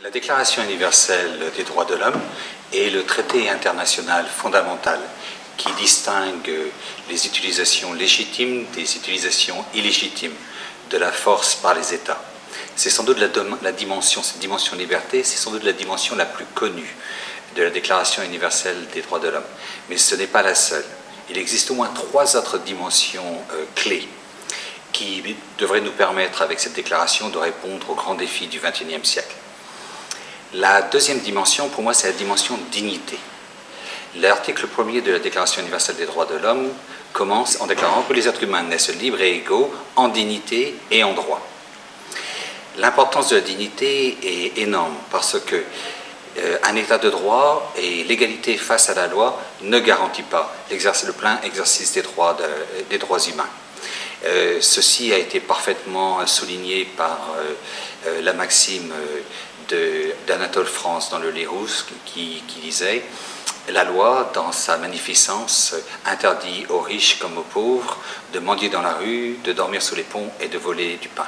La Déclaration universelle des droits de l'homme est le traité international fondamental qui distingue les utilisations légitimes des utilisations illégitimes de la force par les États. C'est sans doute cette dimension liberté, c'est sans doute la dimension la plus connue de la Déclaration universelle des droits de l'homme. Mais ce n'est pas la seule. Il existe au moins 3 autres dimensions clés qui devraient nous permettre, avec cette déclaration, de répondre aux grands défis du XXIe siècle. La deuxième dimension, pour moi, c'est la dimension dignité. L'article 1er de la Déclaration universelle des droits de l'homme commence en déclarant que les êtres humains naissent libres et égaux en dignité et en droit. L'importance de la dignité est énorme parce que un état de droit et l'égalité face à la loi ne garantit pas le plein exercice des droits humains. Ceci a été parfaitement souligné par la maxime d'Anatole France dans le Larousse qui disait « La loi, dans sa magnificence, interdit aux riches comme aux pauvres de mendier dans la rue, de dormir sous les ponts et de voler du pain. »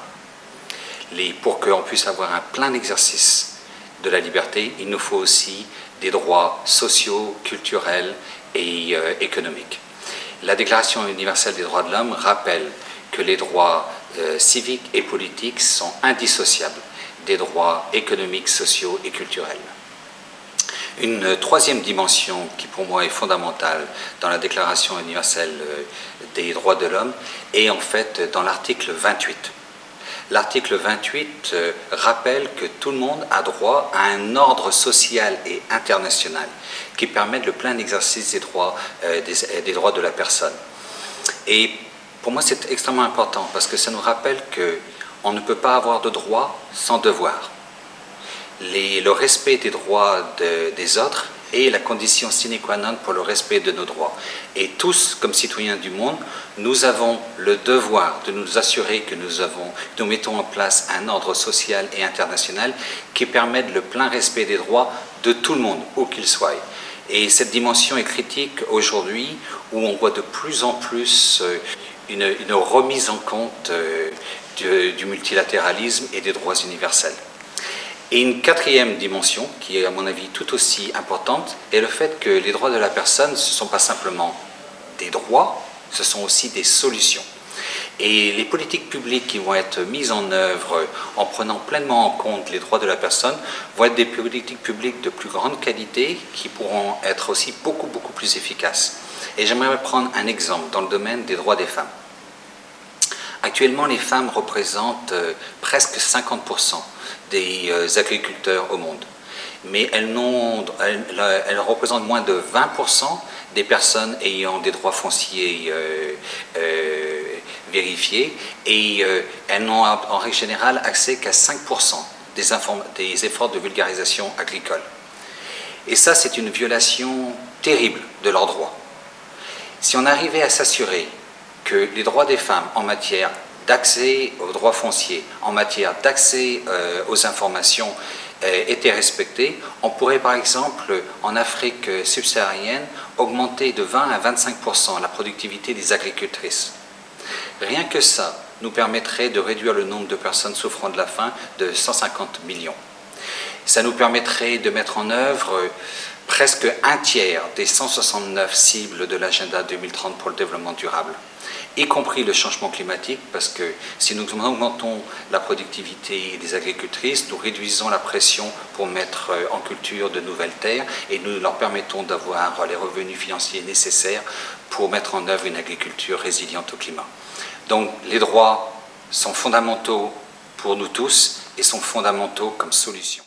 Pour qu'on puisse avoir un plein exercice de la liberté, il nous faut aussi des droits sociaux, culturels et économiques. La Déclaration universelle des droits de l'homme rappelle que les droits civiques et politiques sont indissociables des droits économiques, sociaux et culturels. Une troisième dimension qui pour moi est fondamentale dans la Déclaration universelle des droits de l'homme est en fait dans l'article 28. L'article 28 rappelle que tout le monde a droit à un ordre social et international qui permette le plein exercice des droits de la personne. Et pour moi, c'est extrêmement important parce que ça nous rappelle qu'on ne peut pas avoir de droits sans devoir. Le respect des droits des autres est la condition sine qua non pour le respect de nos droits. Et tous, comme citoyens du monde, nous avons le devoir de nous assurer que nous mettons en place un ordre social et international qui permette le plein respect des droits de tout le monde, où qu'il soit. Et cette dimension est critique aujourd'hui, où on voit de plus en plus une remise en compte du multilatéralisme et des droits universels. Et une quatrième dimension, qui est à mon avis tout aussi importante, est le fait que les droits de la personne, ce ne sont pas simplement des droits, ce sont aussi des solutions. Et les politiques publiques qui vont être mises en œuvre en prenant pleinement en compte les droits de la personne vont être des politiques publiques de plus grande qualité qui pourront être aussi beaucoup plus efficaces. Et j'aimerais prendre un exemple dans le domaine des droits des femmes. Actuellement, les femmes représentent presque 50% des agriculteurs au monde. Mais elles représentent moins de 20% des personnes ayant des droits fonciers vérifiés et elles n'ont en règle générale accès qu'à 5% des efforts de vulgarisation agricole. Et ça, c'est une violation terrible de leurs droits. Si on arrivait à s'assurer que les droits des femmes en matière d'accès aux droits fonciers, en matière d'accès aux informations étaient respectés, on pourrait par exemple en Afrique subsaharienne augmenter de 20 à 25% la productivité des agricultrices. Rien que ça nous permettrait de réduire le nombre de personnes souffrant de la faim de 150 millions. Ça nous permettrait de mettre en œuvre presque un tiers des 169 cibles de l'agenda 2030 pour le développement durable, y compris le changement climatique, parce que si nous augmentons la productivité des agricultrices, nous réduisons la pression pour mettre en culture de nouvelles terres et nous leur permettons d'avoir les revenus financiers nécessaires pour mettre en œuvre une agriculture résiliente au climat. Donc les droits sont fondamentaux pour nous tous et sont fondamentaux comme solution.